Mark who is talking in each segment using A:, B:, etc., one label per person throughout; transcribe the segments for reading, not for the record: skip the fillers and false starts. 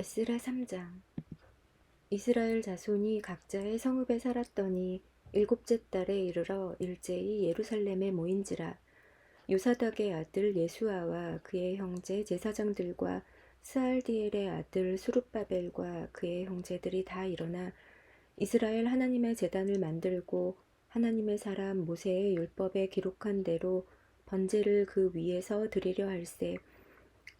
A: 에스라 3장. 이스라엘 자손이 각자의 성읍에 살았더니 일곱째 달에 이르러 일제히 예루살렘에 모인지라. 요사닥의 아들 예수아와 그의 형제 제사장들과 스알디엘의 아들 수룹바벨과 그의 형제들이 다 일어나 이스라엘 하나님의 제단을 만들고 하나님의 사람 모세의 율법에 기록한 대로 번제를 그 위에서 드리려 할세.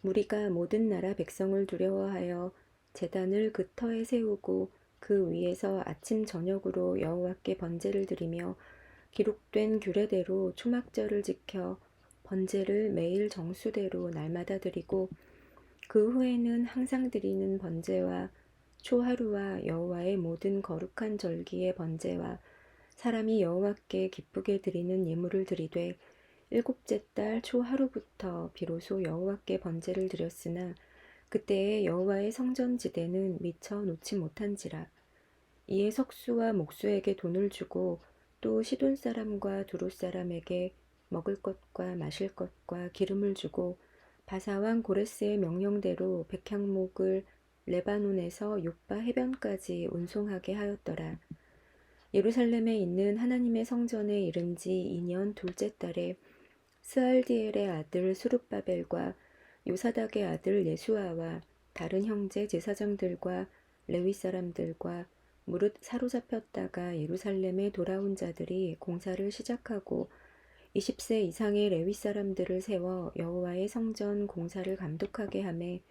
A: 무리가 모든 나라 백성을 두려워하여 제단을 그 터에 세우고 그 위에서 아침 저녁으로 여호와께 번제를 드리며 기록된 규례대로 초막절을 지켜 번제를 매일 정수대로 날마다 드리고 그 후에는 항상 드리는 번제와 초하루와 여호와의 모든 거룩한 절기의 번제와 사람이 여호와께 기쁘게 드리는 예물을 드리되 일곱째 달 초하루부터 비로소 여호와께 번제를 드렸으나 그때에 여호와의 성전지대는 미처 놓지 못한지라. 이에 석수와 목수에게 돈을 주고 또 시돈 사람과 두롯 사람에게 먹을 것과 마실 것과 기름을 주고 바사왕 고레스의 명령대로 백향목을 레바논에서 요빠 해변까지 운송하게 하였더라. 예루살렘에 있는 하나님의 성전에 이른 지 2년 둘째 달에 스알디엘의 아들 수룹바벨과 요사닥의 아들 예수아와 다른 형제 제사장들과 레위 사람들과 무릇 사로잡혔다가 예루살렘에 돌아온 자들이 공사를 시작하고 20세 이상의 레위 사람들을 세워 여호와의 성전 공사를 감독하게 하매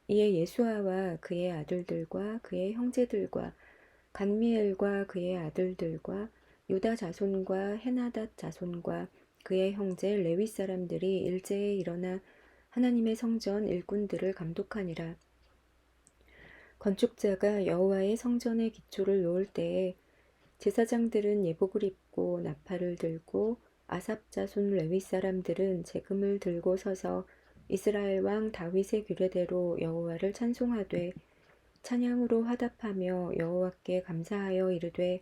A: 이에 예수아와 그의 아들들과 그의 형제들과 간미엘과 그의 아들들과 유다 자손과 헤나닷 자손과 그의 형제 레위 사람들이 일제에 일어나 하나님의 성전 일꾼들을 감독하니라. 건축자가 여호와의 성전의 기초를 놓을 때에 제사장들은 예복을 입고 나팔을 들고 아삽 자손 레위 사람들은 제금을 들고 서서 이스라엘 왕 다윗의 규례대로 여호와를 찬송하되 찬양으로 화답하며 여호와께 감사하여 이르되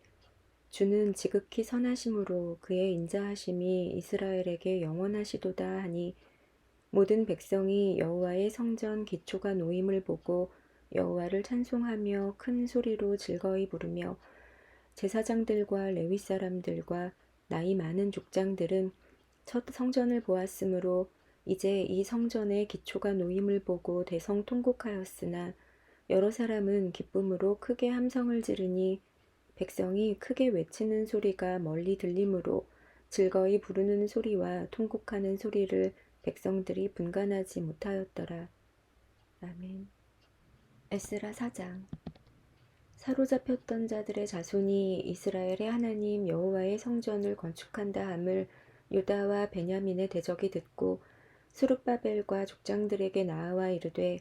A: 주는 지극히 선하심으로 그의 인자하심이 이스라엘에게 영원하시도다 하니 모든 백성이 여호와의 성전 기초가 놓임을 보고 여호와를 찬송하며 큰 소리로 즐거이 부르며 제사장들과 레위 사람들과 나이 많은 족장들은 첫 성전을 보았으므로 이제 이 성전의 기초가 놓임을 보고 대성통곡하였으나 여러 사람은 기쁨으로 크게 함성을 지르니 백성이 크게 외치는 소리가 멀리 들리므로 즐거이 부르는 소리와 통곡하는 소리를 백성들이 분간하지 못하였더라. 아멘. 에스라 4장. 사로잡혔던 자들의 자손이 이스라엘의 하나님 여호와의 성전을 건축한다 함을 유다와 베냐민의 대적이 듣고 스룹바벨과 족장들에게 나아와 이르되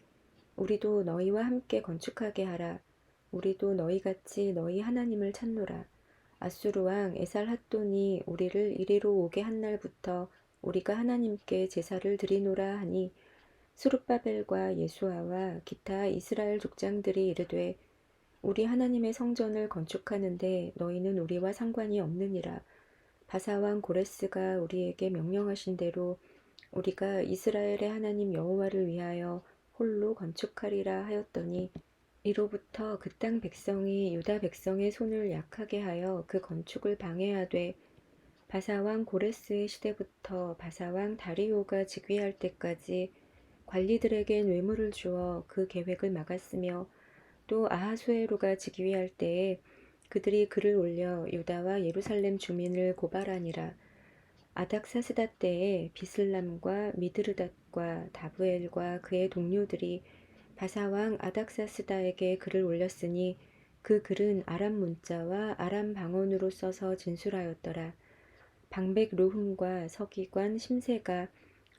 A: 우리도 너희와 함께 건축하게 하라. 우리도 너희같이 너희 하나님을 찾노라. 아수르 왕 에살핫돈이 우리를 이리로 오게 한 날부터 우리가 하나님께 제사를 드리노라 하니 스룹바벨과 예수아와 기타 이스라엘 족장들이 이르되 우리 하나님의 성전을 건축하는데 너희는 우리와 상관이 없느니라. 바사왕 고레스가 우리에게 명령하신 대로 우리가 이스라엘의 하나님 여호와를 위하여 홀로 건축하리라 하였더니 이로부터 그 땅 백성이 유다 백성의 손을 약하게 하여 그 건축을 방해하되 바사왕 고레스의 시대부터 바사왕 다리오가 즉위할 때까지 관리들에게 뇌물을 주어 그 계획을 막았으며 또 아하수에로가 즉위할 때에 그들이 글을 올려 유다와 예루살렘 주민을 고발하니라. 아닥사스다 때에 비슬람과 미드르닷과 다브엘과 그의 동료들이 바사왕 아닥사스다에게 글을 올렸으니 그 글은 아람 문자와 아람 방언으로 써서 진술하였더라. 방백 루흠과 서기관 심세가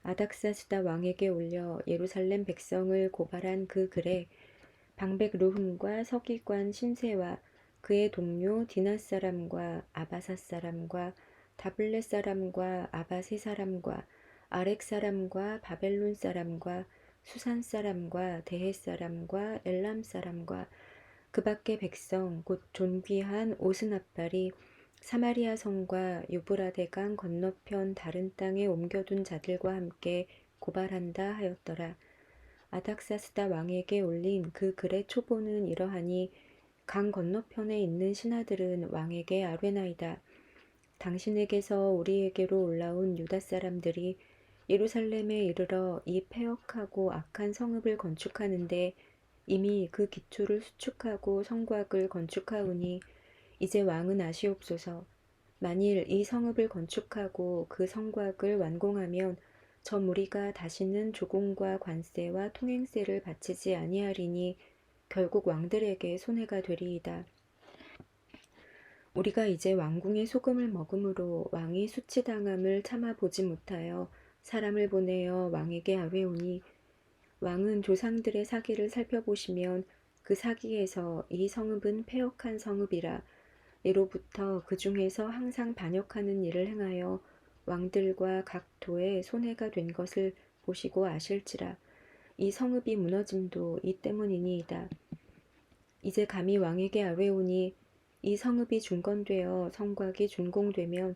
A: 아닥사스다 왕에게 올려 예루살렘 백성을 고발한 그 글에 방백 루흠과 서기관 심세와 그의 동료 디나 사람과 아바사 사람과 다블렛 사람과 아바세 사람과 아렉 사람과 바벨론 사람과 수산 사람과 데헷 사람과 엘람 사람과 그 밖의 백성 곧 존귀한 오스나팔이 사마리아 성과 유브라데강 건너편 다른 땅에 옮겨둔 자들과 함께 고발한다 하였더라. 아닥사스다 왕에게 올린 그 글의 초보는 이러하니 강 건너편에 있는 신하들은 왕에게 아뢰나이다. 당신에게서 우리에게로 올라온 유다 사람들이 예루살렘에 이르러 이 패역하고 악한 성읍을 건축하는데 이미 그 기초를 수축하고 성곽을 건축하오니 이제 왕은 아시옵소서. 만일 이 성읍을 건축하고 그 성곽을 완공하면 저 무리가 다시는 조공과 관세와 통행세를 바치지 아니하리니 결국 왕들에게 손해가 되리이다. 우리가 이제 왕궁의 소금을 먹음으로 왕이 수치당함을 참아 보지 못하여 사람을 보내어 왕에게 아뢰오니 왕은 조상들의 사기를 살펴보시면 그 사기에서 이 성읍은 패역한 성읍이라 예로부터 그 중에서 항상 반역하는 일을 행하여 왕들과 각 도에 손해가 된 것을 보시고 아실지라 이 성읍이 무너짐도 이 때문이니이다. 이제 감히 왕에게 아뢰오니 이 성읍이 중건되어 성곽이 준공되면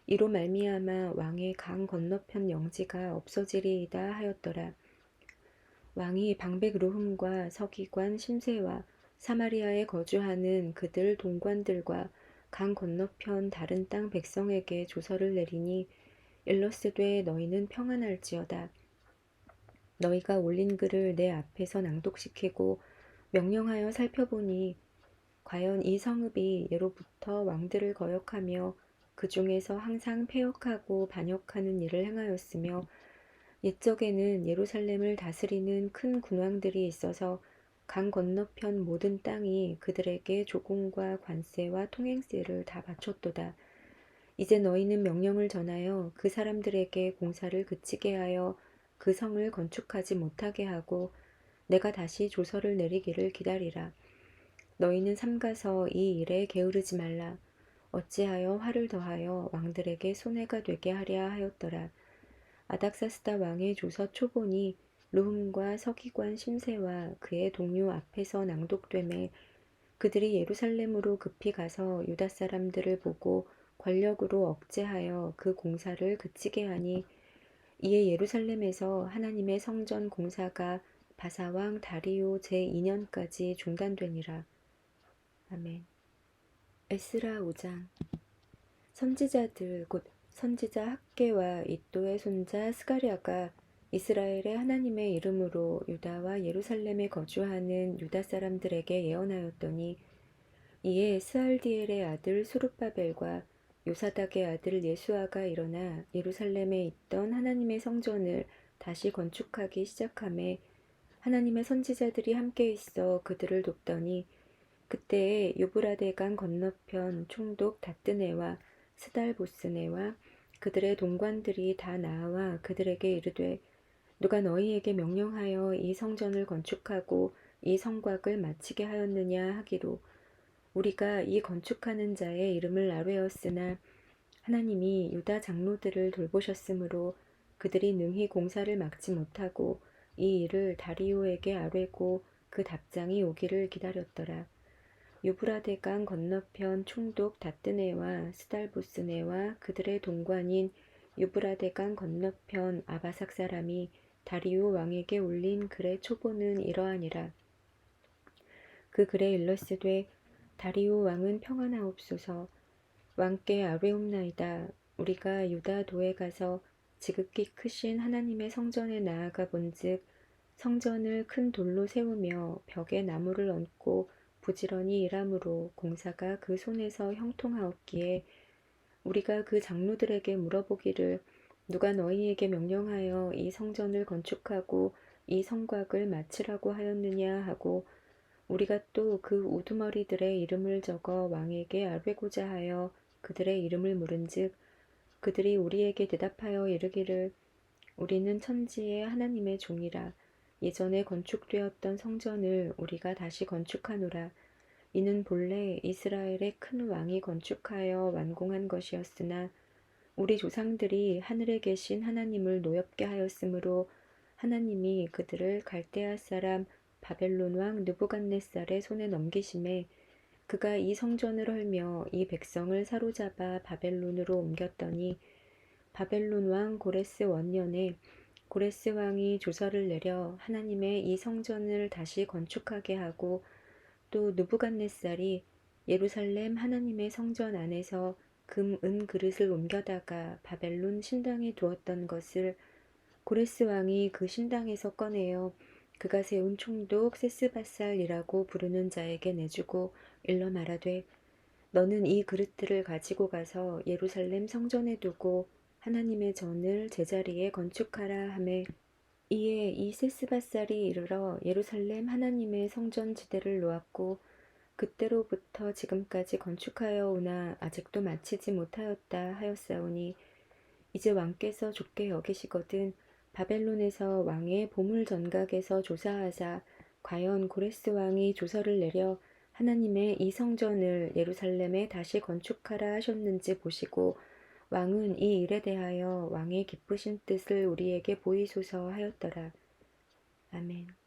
A: 이로 말미암아 왕의 강 건너편 영지가 없어지리이다 하였더라. 왕이 방백 르훔과 서기관 심세와 사마리아에 거주하는 그들 동관들과 강 건너편 다른 땅 백성에게 조서를 내리니 일러스되 너희는 평안할지어다. 너희가 올린 글을 내 앞에서 낭독시키고 명령하여 살펴보니 과연 이 성읍이 예로부터 왕들을 거역하며 그 중에서 항상 패역하고 반역하는 일을 행하였으며 옛적에는 예루살렘을 다스리는 큰 군왕들이 있어서 강 건너편 모든 땅이 그들에게 조공과 관세와 통행세를 다 바쳤도다. 이제 너희는 명령을 전하여 그 사람들에게 공사를 그치게 하여 그 성을 건축하지 못하게 하고 내가 다시 조서를 내리기를 기다리라. 너희는 삼가서 이 일에 게으르지 말라. 어찌하여 화를 더하여 왕들에게 손해가 되게 하랴 하였더라. 아닥사스다 왕의 조서 초본이 르훔과 서기관 심세와 그의 동료 앞에서 낭독되매 그들이 예루살렘으로 급히 가서 유다 사람들을 보고 권력으로 억제하여 그 공사를 그치게 하니 이에 예루살렘에서 하나님의 성전 공사가 바사왕 다리오 제2년까지 중단되니라. 아멘. 에스라 5장. 선지자들 곧 선지자 학개와 이도의 손자 스가랴가 이스라엘의 하나님의 이름으로 유다와 예루살렘에 거주하는 유다 사람들에게 예언하였더니 이에 스알디엘의 아들 수룹바벨과 요사닥의 아들 예수아가 일어나 예루살렘에 있던 하나님의 성전을 다시 건축하기 시작하매 하나님의 선지자들이 함께 있어 그들을 돕더니 그때에 유브라데강 건너편 총독 다뜨네와 스달보스네와 그들의 동관들이 다 나와 그들에게 이르되 누가 너희에게 명령하여 이 성전을 건축하고 이 성곽을 마치게 하였느냐 하기로 우리가 이 건축하는 자의 이름을 아뢰었으나 하나님이 유다 장로들을 돌보셨으므로 그들이 능히 공사를 막지 못하고 이 일을 다리오에게 아뢰고 그 답장이 오기를 기다렸더라. 유브라데강 건너편 총독 다뜨네와 스달보스네와 그들의 동관인 유브라데강 건너편 아바삭 사람이 다리오 왕에게 올린 글의 초보는 이러하니라. 그 글에 일러스되 다리오 왕은 평안하옵소서. 왕께 아뢰옵나이다. 우리가 유다도에 가서 지극히 크신 하나님의 성전에 나아가 본즉 성전을 큰 돌로 세우며 벽에 나무를 얹고 부지런히 일함으로 공사가 그 손에서 형통하옵기에 우리가 그 장로들에게 물어보기를 누가 너희에게 명령하여 이 성전을 건축하고 이 성곽을 마치라고 하였느냐 하고 우리가 또 그 우두머리들의 이름을 적어 왕에게 아뢰고자 하여 그들의 이름을 물은즉 그들이 우리에게 대답하여 이르기를 우리는 천지의 하나님의 종이라 예전에 건축되었던 성전을 우리가 다시 건축하노라. 이는 본래 이스라엘의 큰 왕이 건축하여 완공한 것이었으나 우리 조상들이 하늘에 계신 하나님을 노엽게 하였으므로 하나님이 그들을 갈대아 사람 바벨론 왕 느부갓네살의 손에 넘기심에 그가 이 성전을 헐며 이 백성을 사로잡아 바벨론으로 옮겼더니 바벨론 왕 고레스 원년에 고레스 왕이 조서를 내려 하나님의 이 성전을 다시 건축하게 하고 또 느부갓네살이 예루살렘 하나님의 성전 안에서 금, 은 그릇을 옮겨다가 바벨론 신당에 두었던 것을 고레스 왕이 그 신당에서 꺼내어 그가 세운 총독 세스바살이라고 부르는 자에게 내주고 일러 말하되 너는 이 그릇들을 가지고 가서 예루살렘 성전에 두고 하나님의 전을 제자리에 건축하라 하매 이에 이 세스바살이 이르러 예루살렘 하나님의 성전 지대를 놓았고 그때로부터 지금까지 건축하여 오나 아직도 마치지 못하였다 하였사오니 이제 왕께서 좋게 여기시거든 바벨론에서 왕의 보물 전각에서 조사하사 과연 고레스 왕이 조서를 내려 하나님의 이 성전을 예루살렘에 다시 건축하라 하셨는지 보시고 왕은 이 일에 대하여 왕의 기쁘신 뜻을 우리에게 보이소서 하였더라. 아멘.